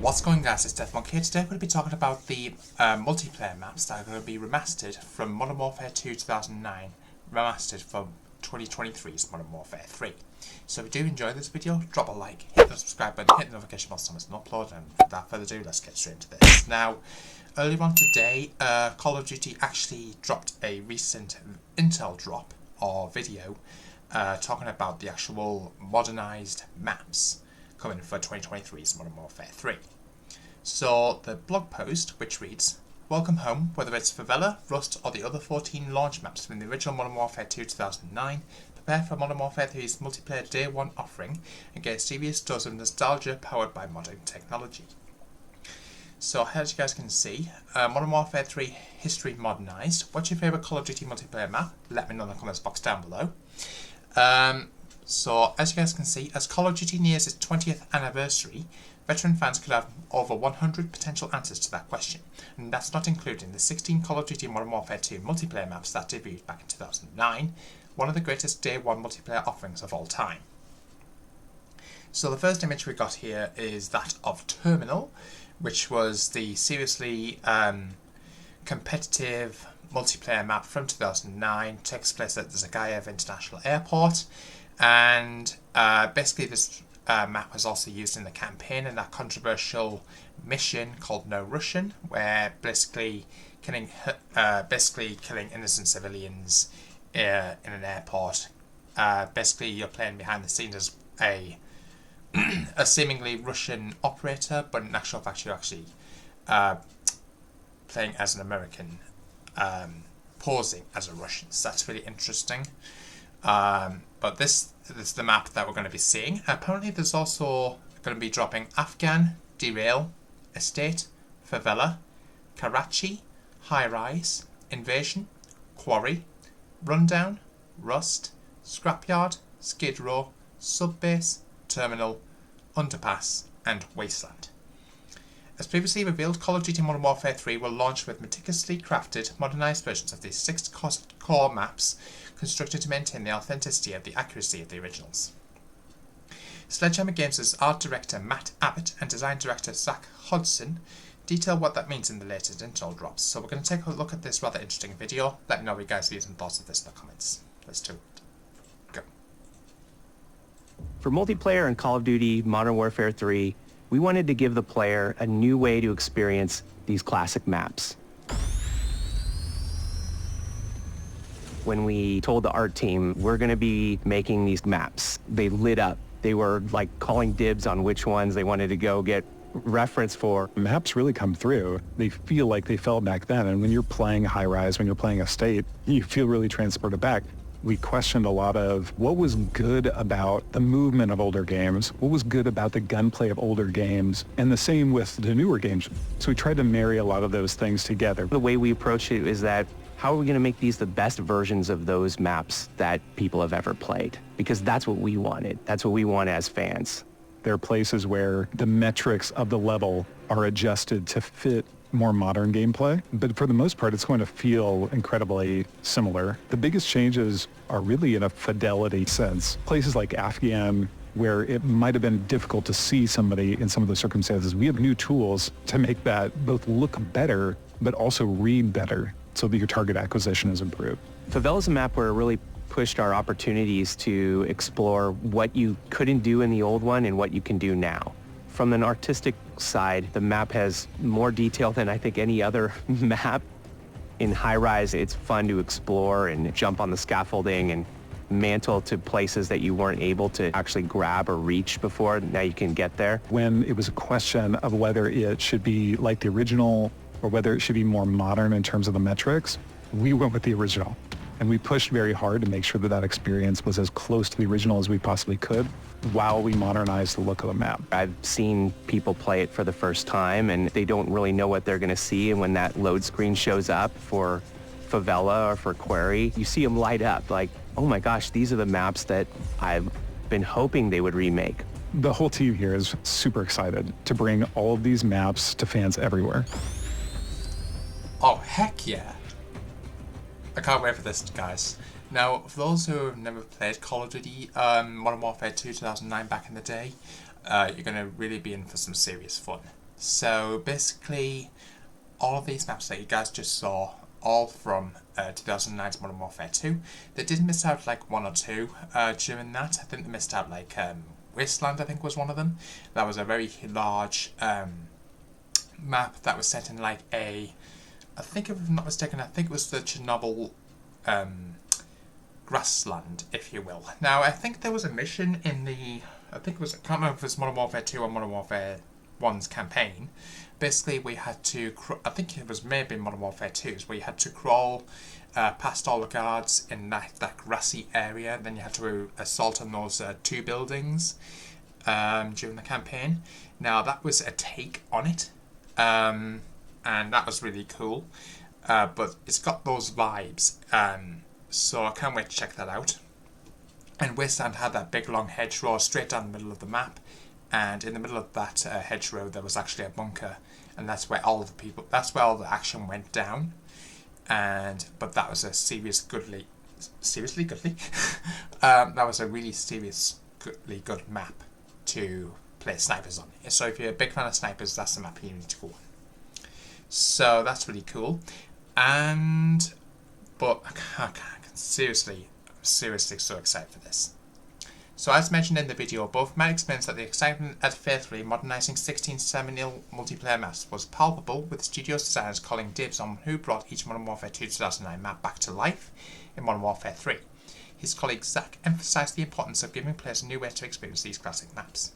What's going on, guys? It's DeathMonk here. Today we're going to be talking about the multiplayer maps that are going to be remastered from Modern Warfare 2 2009, remastered from 2023's Modern Warfare 3. So if you do enjoy this video, drop a like, hit the subscribe button, hit the notification bell so it's an upload, and without further ado, let's get straight into this. Now, earlier on today, Call of Duty actually dropped a recent intel drop or video talking about the actual modernised maps coming for 2023's Modern Warfare 3. So the blog post, which reads, "Welcome home, whether it's Favela, Rust or the other 14 launch maps from the original Modern Warfare 2 2009, prepare for Modern Warfare 3's multiplayer Day 1 offering and get a serious dose of nostalgia powered by modern technology." So as you guys can see, Modern Warfare 3 History Modernised. What's your favourite Call of Duty multiplayer map? Let me know in the comments box down below. So, as you guys can see, as Call of Duty nears its 20th anniversary, veteran fans could have over 100 potential answers to that question, and that's not including the 16 Call of Duty Modern Warfare 2 multiplayer maps that debuted back in 2009, one of the greatest Day 1 multiplayer offerings of all time. So the first image we got here is that of Terminal, which was the seriously competitive multiplayer map from 2009, takes place at the Zagayev International Airport. And basically this map was also used in the campaign in that controversial mission called No Russian, where basically killing innocent civilians in an airport. Basically you're playing behind the scenes as a seemingly Russian operator, but in actual fact you're actually playing as an American, posing as a Russian. So that's really interesting. But this is the map that we're going to be seeing. Apparently there's also going to be dropping Afghan, Derail, Estate, Favela, Karachi, High Rise, Invasion, Quarry, Rundown, Rust, Scrapyard, Skid Row, Subbase, Terminal, Underpass and Wasteland. As previously revealed, Call of Duty Modern Warfare 3 will launch with meticulously crafted, modernised versions of these 6 core maps constructed to maintain the authenticity and the accuracy of the originals. Sledgehammer Games' art director Matt Abbott and design director Zach Hodgson detail what that means in the latest intel drops. So we're going to take a look at this rather interesting video. Let me know what you guys' views and thoughts of this in the comments. Let's do it. Go. For multiplayer in Call of Duty Modern Warfare 3, we wanted to give the player a new way to experience these classic maps. When we told the art team we're going to be making these maps, they lit up. They were like calling dibs on which ones they wanted to go get reference for. Maps really come through. They feel like they felt back then, and when you're playing High Rise, when you're playing Estate, you feel really transported back. We questioned a lot of what was good about the movement of older games, what was good about the gunplay of older games, and the same with the newer games. So we tried to marry a lot of those things together. The way we approach it is that, how are we going to make these the best versions of those maps that people have ever played? Because that's what we wanted. That's what we want as fans. There are places where the metrics of the level are adjusted to fit more modern gameplay, but for the most part it's going to feel incredibly similar. The biggest changes are really in a fidelity sense. Places like Afghan, where it might have been difficult to see somebody in some of those circumstances, we have new tools to make that both look better but also read better so that your target acquisition is improved. Favela is a map where it really pushed our opportunities to explore what you couldn't do in the old one and what you can do now. From an artistic side, the map has more detail than I think any other map. In High Rise, it's fun to explore and jump on the scaffolding and mantle to places that you weren't able to actually grab or reach before. Now you can get there. When it was a question of whether it should be like the original or whether it should be more modern in terms of the metrics, we went with the original. And we pushed very hard to make sure that that experience was as close to the original as we possibly could while we modernized the look of the map. I've seen people play it for the first time and they don't really know what they're going to see, and when that load screen shows up for Favela or for Quarry, you see them light up like, oh my gosh, these are the maps that I've been hoping they would remake. The whole team here is super excited to bring all of these maps to fans everywhere. Oh, heck yeah. I can't wait for this, guys. Now, for those who have never played Call of Duty Modern Warfare 2 2009 back in the day, you're going to really be in for some serious fun. So basically, all of these maps that you guys just saw, all from 2009's Modern Warfare 2. They did miss out like one or two during that. I think they missed out like Wasteland, I think was one of them. That was a very large map that was set in like a, I think if I'm not mistaken, I think it was the Chernobyl grassland, if you will. Now I think there was a mission in the, I think it was, I can't remember if it was Modern Warfare 2 or Modern Warfare 1's campaign. Basically we had to, I think it was maybe Modern Warfare 2's, where you had to crawl past all the guards in that grassy area, then you had to assault on those two buildings during the campaign. Now that was a take on it, and that was really cool, but it's got those vibes, so I can't wait to check that out. And Wasteland had that big long hedgerow straight down the middle of the map, and in the middle of that hedgerow there was actually a bunker, and that's where all the action went down. But that was a seriously goodly that was a really seriously good map to play snipers on. So if you're a big fan of snipers, that's the map you need to go on. So that's really cool. But I'm seriously so excited for this. So as mentioned in the video above, Matt explains that the excitement at faithfully modernising 16 seminal multiplayer maps was palpable, with studios designers calling dibs on who brought each Modern Warfare 2 2009 map back to life in Modern Warfare 3. His colleague Zach emphasised the importance of giving players a new way to experience these classic maps.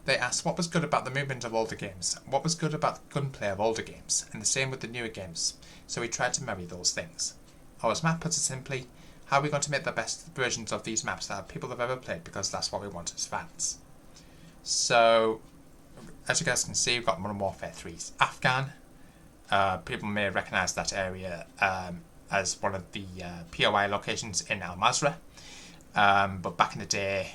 They asked what was good about the movement of older games, what was good about the gunplay of older games, and the same with the newer games, so we tried to marry those things. Or as Matt puts it simply, how are we going to make the best versions of these maps that people have ever played, because that's what we want as fans. So, as you guys can see, we've got Modern Warfare 3's Afghan. People may recognise that area as one of the POI locations in Al-Mazrah. But back in the day,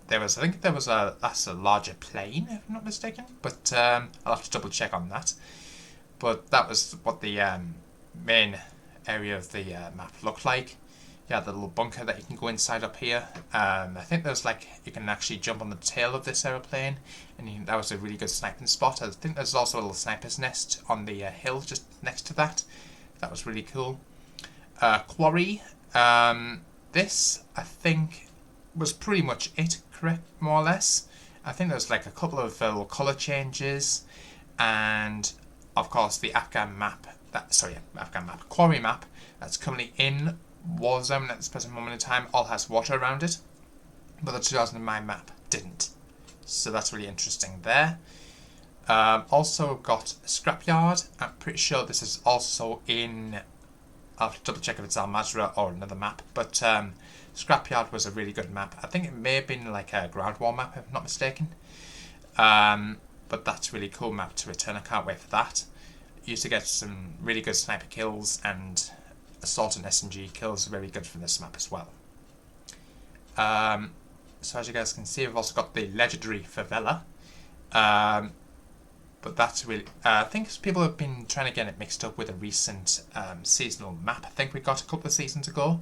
that's a larger plane, if I'm not mistaken. But I'll have to double check on that. But that was what the main area of the map looked like. You had the little bunker that you can go inside up here. I think there's you can actually jump on the tail of this aeroplane, and that was a really good sniping spot. I think there's also a little sniper's nest on the hill just next to that. That was really cool. Quarry. This, I think, was pretty much it, correct, more or less. I think there's a couple of little colour changes, and of course the Quarry map that's currently in Warzone at this present moment in time all has water around it, but the 2009 map didn't. So that's really interesting there. Also got Scrapyard. I'm pretty sure this is also in, I'll have to double check if it's Al-Mazrah or another map, but Scrapyard was a really good map. I think it may have been a ground war map if I'm not mistaken. But that's a really cool map to return. I can't wait for that. Used to get some really good sniper kills, and assault and SMG kills are very good from this map as well. So as you guys can see, we've also got the legendary Favela. But that's really, I think people have been trying to get it mixed up with a recent seasonal map. I think we got a couple of seasons ago,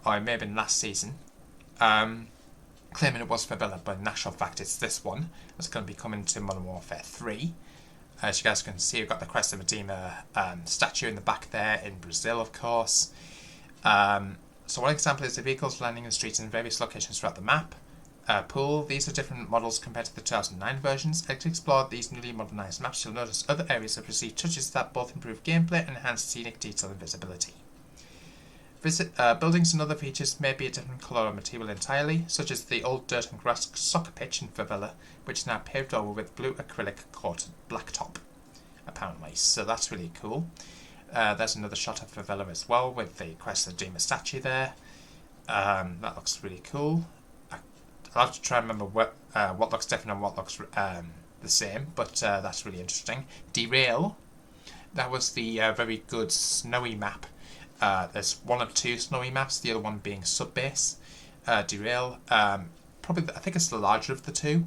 or it may have been last season, claiming it was Favela, but in actual fact it's this one. It's going to be coming to Modern Warfare 3. As you guys can see, we've got the Crest of Medina statue in the back there, in Brazil, of course. So one example is the vehicles landing in the streets in various locations throughout the map. Pool, these are different models compared to the 2009 versions. As you explore these newly modernised maps, you'll notice other areas have received touches that both improve gameplay and enhance scenic detail and visibility. Buildings and other features may be a different colour or material entirely, such as the old dirt and grass soccer pitch in Favela, which is now paved over with blue acrylic coated blacktop, apparently. So that's really cool. There's another shot of Favela as well, with the Crest of Medina statue there. That looks really cool. I'll have to try and remember what looks different and what looks the same, but that's really interesting. Derail, that was the very good snowy map. There's one of two snowy maps, the other one being Subbase. Derail, probably I think it's the larger of the two.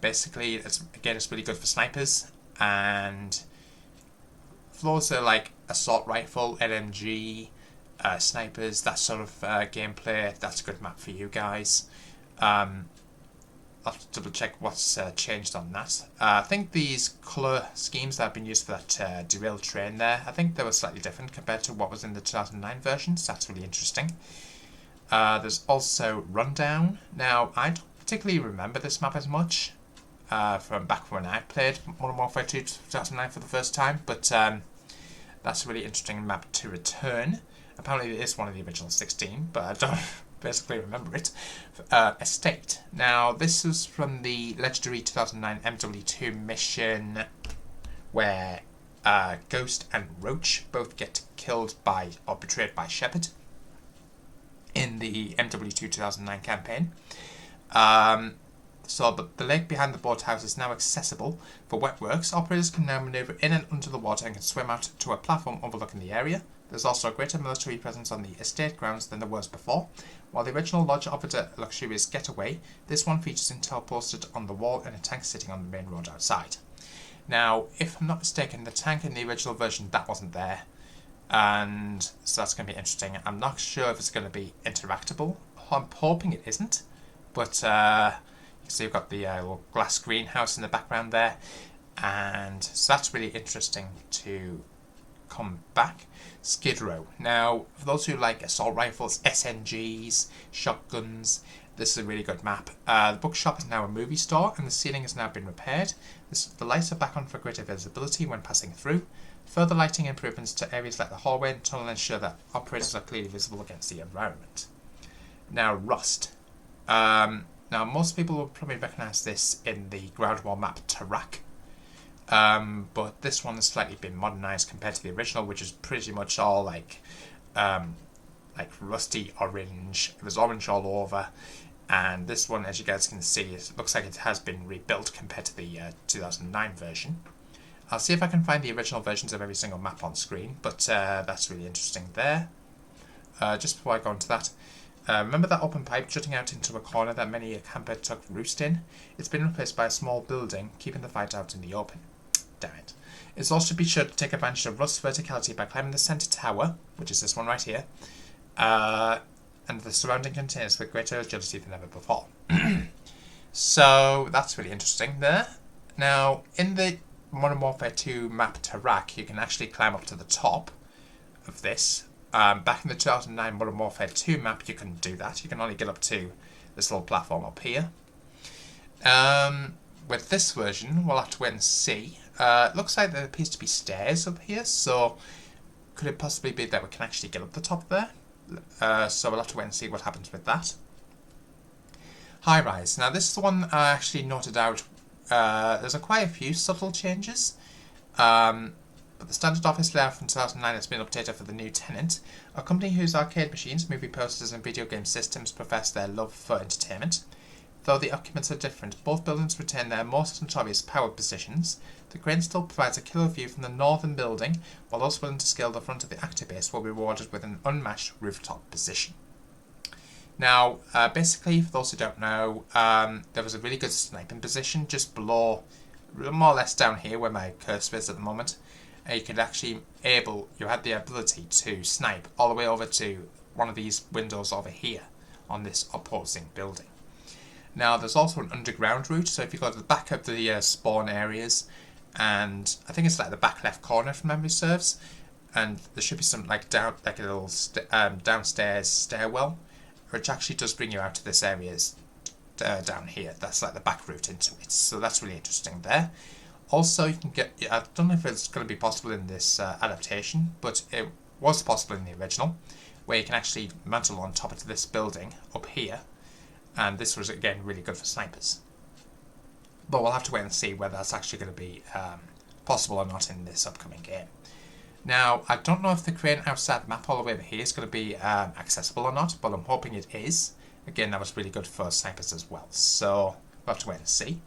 Basically, it's really good for snipers, and floors are assault rifle, LMG, snipers, that sort of gameplay. That's a good map for you guys. I'll have to double check what's changed on that. I think these colour schemes that have been used for that derailed train there, I think they were slightly different compared to what was in the 2009 version, so that's really interesting. There's also Rundown. Now, I don't particularly remember this map as much from back when I played Modern Warfare 2 2009 for the first time, but that's a really interesting map to return. Apparently it is one of the original 16, but I don't basically remember it. Estate. Now, this is from the legendary 2009 MW2 mission where Ghost and Roach both get killed by or betrayed by Shepard in the MW2 2009 campaign. So the lake behind the boathouse is now accessible for wet works. Operators can now maneuver in and under the water and can swim out to a platform overlooking the area. There's also a greater military presence on the estate grounds than there was before. While the original lodge offered a luxurious getaway, this one features intel posted on the wall and a tank sitting on the main road outside. Now, if I'm not mistaken, the tank in the original version, that wasn't there. And so that's going to be interesting. I'm not sure if it's going to be interactable. I'm hoping it isn't. But you can see you've got the little glass greenhouse in the background there. And so that's really interesting to come back. Skid Row. Now, for those who like assault rifles, SMGs, shotguns, this is a really good map. The bookshop is now a movie store and the ceiling has now been repaired. The lights are back on for greater visibility when passing through. Further lighting improvements to areas like the hallway and tunnel ensure that operators are clearly visible against the environment. Now, Rust. Now, most people will probably recognise this in the ground war map Tarak. But this one has slightly been modernised compared to the original, which is pretty much all like rusty orange. It was orange all over, and this one, as you guys can see, it looks like it has been rebuilt compared to the 2009 version. I'll see if I can find the original versions of every single map on screen, but that's really interesting there. Just before I go into that, remember that open pipe jutting out into a corner that many a camper took roost in? It's been replaced by a small building, keeping the fight out in the open. Damn it. It's also be sure to take advantage of Rust's verticality by climbing the centre tower, which is this one right here, and the surrounding containers with greater agility than ever before. So that's really interesting there. Now, in the Modern Warfare 2 map Tarak, you can actually climb up to the top of this. Back in the 2009 Modern Warfare 2 map, you couldn't do that. You can only get up to this little platform up here. With this version, we'll have to wait and see. It looks like there appears to be stairs up here, so could it possibly be that we can actually get up the top there? So we'll have to wait and see what happens with that. High Rise. Now, this is the one I actually noted out. There's quite a few subtle changes. But the standard office layout from 2009 has been updated for the new tenant, a company whose arcade machines, movie posters and video game systems profess their love for entertainment. Though the occupants are different, both buildings retain their most notorious power positions. The crane still provides a killer view from the northern building, while those willing to scale the front of the actor base will be rewarded with an unmatched rooftop position. Now, basically, for those who don't know, there was a really good sniping position just below, more or less down here where my cursor is at the moment. You could actually you had the ability to snipe all the way over to one of these windows over here on this opposing building. Now, there's also an underground route, so if you go to the back of the spawn areas, and I think it's like the back left corner if memory serves, and there should be some a little downstairs stairwell, which actually does bring you out to this area down here. That's like the back route into it, so that's really interesting there. Also, you can get, I don't know if it's going to be possible in this adaptation, but it was possible in the original, where you can actually mantle on top of this building up here, and this was again really good for snipers. But we'll have to wait and see whether that's actually going to be possible or not in this upcoming game. Now, I don't know if the crane outside the map all the way over here is going to be accessible or not, but I'm hoping it is. Again, that was really good for snipers as well, so we'll have to wait and see.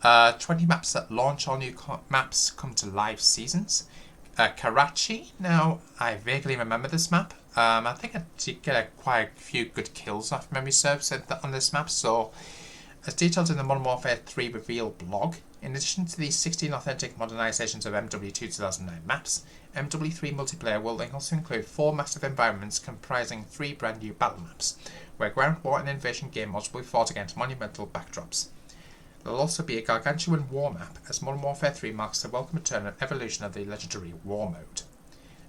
20 maps that launch. All new maps come to live seasons. Karachi. Now, I vaguely remember this map. I think I did get quite a few good kills off memory serves on this map. So, as detailed in the Modern Warfare 3 reveal blog, In addition to the 16 authentic modernizations of MW2 2009 maps, MW3 multiplayer will also include 4 massive environments comprising 3 brand new battle maps, where ground, war and invasion game modes will be fought against monumental backdrops. There will also be a gargantuan war map, as Modern Warfare 3 marks the welcome return and evolution of the legendary war mode.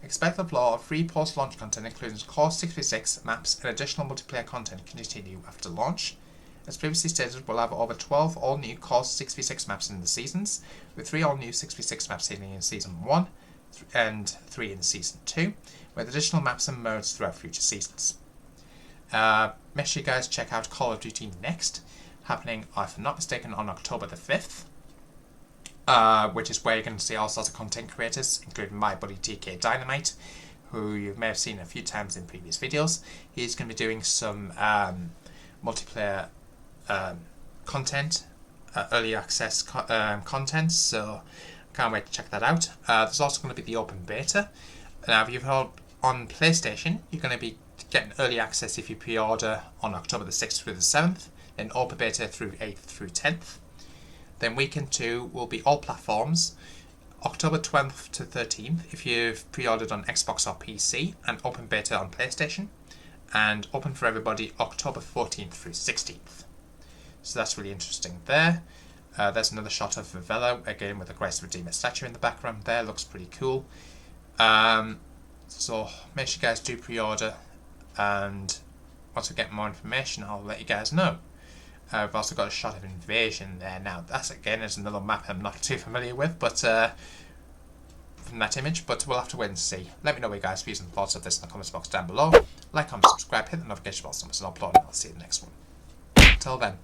Expect the flow of free post-launch content including core 6v6 maps and additional multiplayer content continue after launch. As previously stated, we'll have over 12 all-new core 6v6 maps in the seasons, with 3 all-new 6v6 maps hitting in Season 1 and 3 in Season 2, with additional maps and modes throughout future seasons. Make sure you guys check out Call of Duty Next, happening, if I'm not mistaken, on October the 5th, which is where you're going to see all sorts of content creators, including my buddy TK Dynamite, who you may have seen a few times in previous videos. He's going to be doing some multiplayer content, early access content, so can't wait to check that out. There's also going to be the open beta. Now, if you've heard on PlayStation, you're going to be getting early access if you pre-order on October the 6th through the 7th, then open beta through 8th through 10th. Then weekend 2 will be all platforms, October 12th to 13th if you've pre-ordered on Xbox or PC, and open beta on PlayStation, and open for everybody October 14th through 16th. So that's really interesting there. There's another shot of Vivella, again with a Christ Redeemer statue in the background there, looks pretty cool. So make sure you guys do pre-order, and once we get more information I'll let you guys know. I've also got a shot of Invasion there. Now that's again is another map I'm not too familiar with, but from that image, but we'll have to wait and see. Let me know what you guys' views and thoughts of this in the comments box down below. Like, comment, subscribe, hit the notification bell so much as I upload, and I'll see you in the next one. Until then.